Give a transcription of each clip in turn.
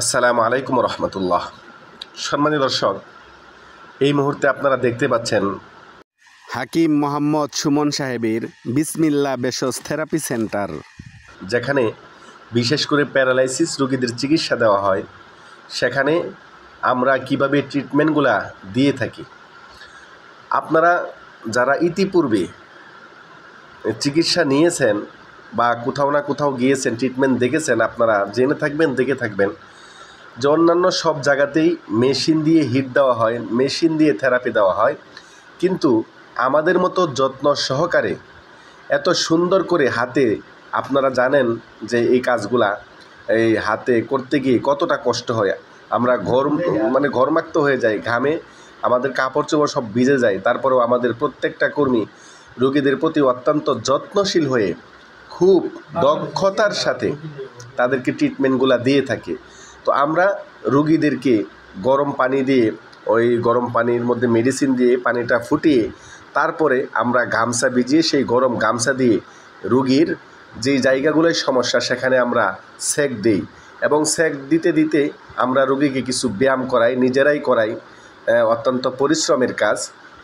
আসসালামু আলাইকুম রহমতুল্লাহ। সম্মানিত দর্শক, এই মুহূর্তে আপনারা দেখতে পাচ্ছেন হাকিম মোহাম্মদ সুমন সাহেবের বিসমিল্লাহ ভেষজ থেরাপি সেন্টার, যেখানে বিশেষ করে প্যারালাইসিস রোগীদের চিকিৎসা দেওয়া হয়। সেখানে আমরা কিভাবে ট্রিটমেন্টগুলা দিয়ে থাকি, আপনারা যারা ইতিপূর্বে চিকিৎসা নিয়েছেন বা কোথাও না কোথাও গিয়েছেন, ট্রিটমেন্ট দেখেছেন, আপনারা জেনে থাকবেন, দেখে থাকবেন যে অন্যান্য সব জায়গাতেই মেশিন দিয়ে হিট দেওয়া হয়, মেশিন দিয়ে থেরাপি দেওয়া হয়, কিন্তু আমাদের মতো যত্ন সহকারে এত সুন্দর করে হাতে, আপনারা জানেন যে এই কাজগুলা এই হাতে করতে গিয়ে কতটা কষ্ট হয়। আমরা ঘরমাক্ত হয়ে যায়, ঘামে আমাদের কাপড় চোপড় সব ভিজে যায়। তারপরেও আমাদের প্রত্যেকটা কর্মী রোগীদের প্রতি অত্যন্ত যত্নশীল হয়ে খুব দক্ষতার সাথে তাদেরকে ট্রিটমেন্টগুলো দিয়ে থাকে। তো আমরা রোগীদেরকে গরম পানি দিয়ে, ওই গরম পানির মধ্যে মেডিসিন দিয়ে পানিটা ফুটিয়ে তারপরে আমরা গামছা ভিজিয়ে সেই গরম গামছা দিয়ে রোগীর যেই জায়গাগুলোয় সমস্যা সেখানে আমরা সেক দিই, এবং সেক দিতে দিতে আমরা রোগীকে কিছু ব্যায়াম করাই, নিজেরাই করাই। অত্যন্ত পরিশ্রমের কাজ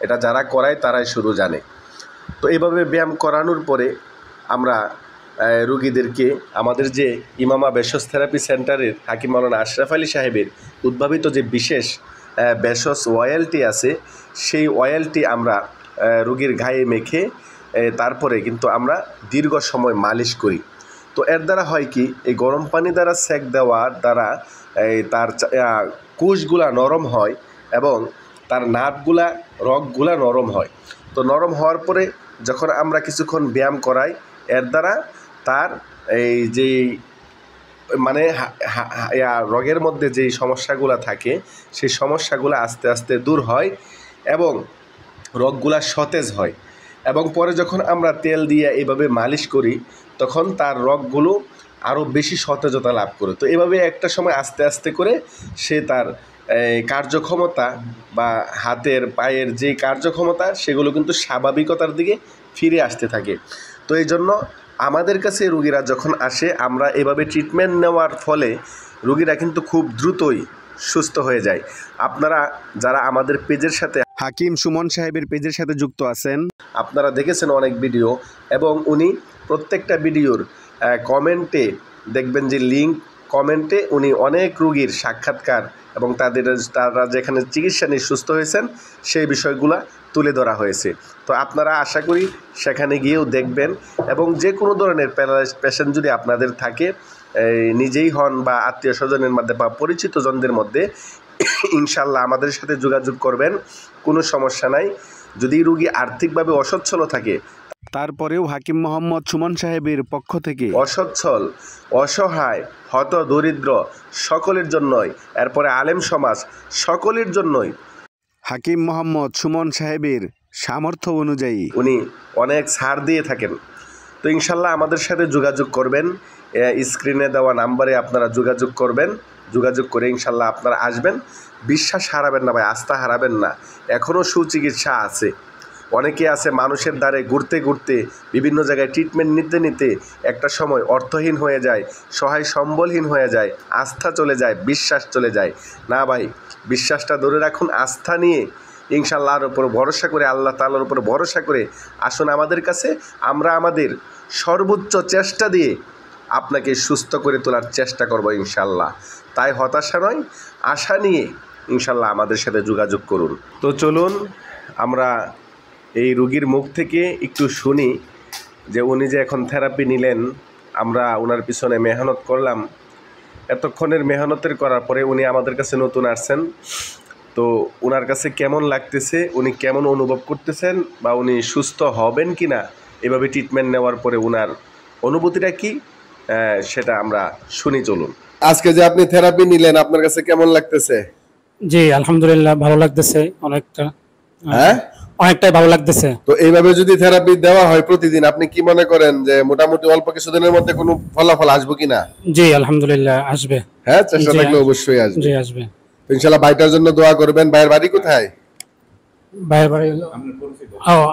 এটা, যারা করায় তারাই শুধু জানে। তো এইভাবে ব্যায়াম করানোর পরে আমরা রোগীদেরকে আমাদের যে ইমামা ভেষজ থেরাপি সেন্টারের হাকিম মাওলানা আশরাফ আলী সাহেবের উদ্ভাবিত যে বিশেষ ভেষজ অয়েলটি আছে, সেই অয়েলটি আমরা রোগীর গায়ে মেখে তারপরে কিন্তু আমরা দীর্ঘ সময় মালিশ করি। তো এর দ্বারা হয় কি, এই গরম পানি দ্বারা সেক দেওয়ার দ্বারা তার কোষগুলা নরম হয় এবং তার নার্ভগুলা, রগগুলা নরম হয়। তো নরম হওয়ার পরে যখন আমরা কিছুক্ষণ ব্যায়াম করাই, এর দ্বারা তার এই যেই রগের মধ্যে যেই সমস্যাগুলো থাকে সেই সমস্যাগুলো আস্তে আস্তে দূর হয় এবং রগগুলা সতেজ হয়। এবং পরে যখন আমরা তেল দিয়ে এইভাবে মালিশ করি, তখন তার রগগুলো আরও বেশি সতেজতা লাভ করে। তো এভাবে একটা সময় আস্তে আস্তে করে সে তার কার্যক্ষমতা বা হাতের পায়ের যে কার্যক্ষমতা সেগুলো কিন্তু স্বাভাবিকতার দিকে ফিরে আসতে থাকে। তো এই জন্য আমাদের কাছে রোগীরা যখন আসে, আমরা এভাবে ট্রিটমেন্ট নেওয়ার ফলে রোগীরা কিন্তু খুব দ্রুতই সুস্থ হয়ে যায়। আপনারা যারা আমাদের পেজের সাথে, হাকিম সুমন সাহেবের পেজের সাথে যুক্ত আছেন, আপনারা দেখেছেন অনেক ভিডিও, এবং উনি প্রত্যেকটা ভিডিওর কমেন্টে দেখবেন যে লিঙ্ক, কমেন্টে উনি অনেক রোগীর সাক্ষাৎকার এবং তারা যেখানে চিকিৎসা নিয়ে সুস্থ হয়েছেন সেই বিষয়গুলো তুলে ধরা হয়েছে। তো আপনারা আশা করি সেখানে গিয়েও দেখবেন, এবং যে কোনো ধরনের প্যারালাইসড পেশেন্ট যদি আপনাদের থাকে, নিজেই হন বা আত্মীয় স্বজনের মধ্যে বা পরিচিত জনদের মধ্যে, ইনশাল্লাহ আমাদের সাথে যোগাযোগ করবেন, কোনো সমস্যা নাই। যদি রোগী আর্থিকভাবে অসচ্ছল থাকে, তারপরেও হাকিম মোহাম্মদ সুমন সাহেবের পক্ষ থেকে অসচ্ছল, অসহায়, হত দরিদ্র সকলের জন্যই, এরপরে আলেম সমাজ সকলের জন্যই হাকিম মোহাম্মদ সুমন সাহেবের সামর্থ্য অনুযায়ী উনি অনেক ছাড় দিয়ে থাকেন। তো ইনশাল্লাহ আমাদের সাথে যোগাযোগ করবেন, স্ক্রিনে দেওয়া নাম্বারে আপনারা যোগাযোগ করবেন। যোগাযোগ করে ইনশাল্লাহ আপনারা আসবেন। বিশ্বাস হারাবেন না ভাই, আস্থা হারাবেন না। এখনও সুচিকিৎসা আছে। অনেকে আছে মানুষের দ্বারে ঘুরতে ঘুরতে, বিভিন্ন জায়গায় ট্রিটমেন্ট নিতে নিতে একটা সময় অর্থহীন হয়ে যায়, সহায় সম্বলহীন হয়ে যায়, আস্থা চলে যায়, বিশ্বাস চলে যায়। না ভাই, বিশ্বাসটা ধরে রাখুন, আস্থা নিয়ে ইনশাআল্লাহর উপর ভরসা করে, আল্লাহ তাআলার উপর ভরসা করে আসুন আমাদের কাছে। আমরা আমাদের সর্বোচ্চ চেষ্টা দিয়ে আপনাকে সুস্থ করে তোলার চেষ্টা করব ইনশাআল্লাহ। তাই হতাশা নয়, আশা নিয়ে ইনশাআল্লাহ আমাদের সাথে যোগাযোগ করুন। তো চলুন আমরা এই রোগীর মুখ থেকে একটু শুনি যে উনি যে এখন থেরাপি নিলেন, আমরা ওনার পিছনে মেহনত করলাম, এতক্ষণের মেহনতের করার পরে উনি আমাদের কাছে নতুন আসছেন। তো ওনার কাছে কেমন লাগতেছে, উনি কেমন অনুভব করতেছেন, বা উনি সুস্থ হবেন কি না এভাবে ট্রিটমেন্ট নেওয়ার পরে ওনার অনুভূতিটা কি, সেটা আমরা শুনি। চলুন। আজকে যে আপনি থেরাপি নিলেন, আপনার কাছে কেমন লাগতেছে? জি আলহামদুলিল্লাহ, ভালো লাগতেছে অনেকটা। হ্যাঁ, অনেকটাই ভালো লাগতেছে। তো এইভাবে যদি থেরাপি দেওয়া হয় প্রতিদিন, আপনি কি মনে করেন যে মোটামুটি অল্প কিছুদিনের মধ্যে কোনো ফলাফল আসবে কিনা? জি আলহামদুলিল্লাহ আসবে। হ্যাঁ, চেষ্টা থাকলে অবশ্যই আসবে। জি আসবে ইনশাআল্লাহ। ভাইটার জন্য দোয়া করবেন। ভাইয়ের বাড়ি কোথায়? ভাইয়ের বাড়ি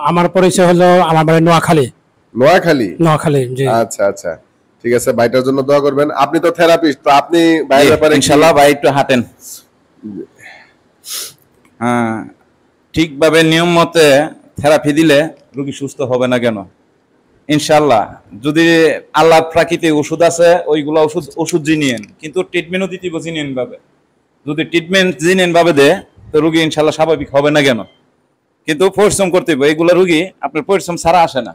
আমার পরিচয় হলো, আমার বাড়ি নোয়াখালী। নোয়াখালী? নোয়াখালী, জি। আচ্ছা আচ্ছা। ঠিক আছে, ভাইটার জন্য দোয়া করবেন। আপনি তো থেরাপিস্ট, তো আপনি ভাইয়ের ব্যাপারে ইনশাল্লাহ ভাই একটু হাঁটেন। হ্যাঁ, ঠিকভাবে নিয়ম মতে থেরাপি দিলে রোগী সুস্থ হবে না কেন? ইনশাল্লাহ যদি আল্লাহ প্রাকৃতিক ওষুধ আছে ওইগুলো ওষুধ জিনিয়েন, কিন্তু ট্রিটমেন্টও দিতে জিনিয়েন ভাবে। যদি ট্রিটমেন্ট জিনিয়েন ভাবে দেয় তো রোগী ইনশাল্লাহ স্বাভাবিক হবে না কেন? কিন্তু পরিশ্রম করতে হবে। এগুলো রোগী আপনার পরিশ্রম ছাড়া আসে না।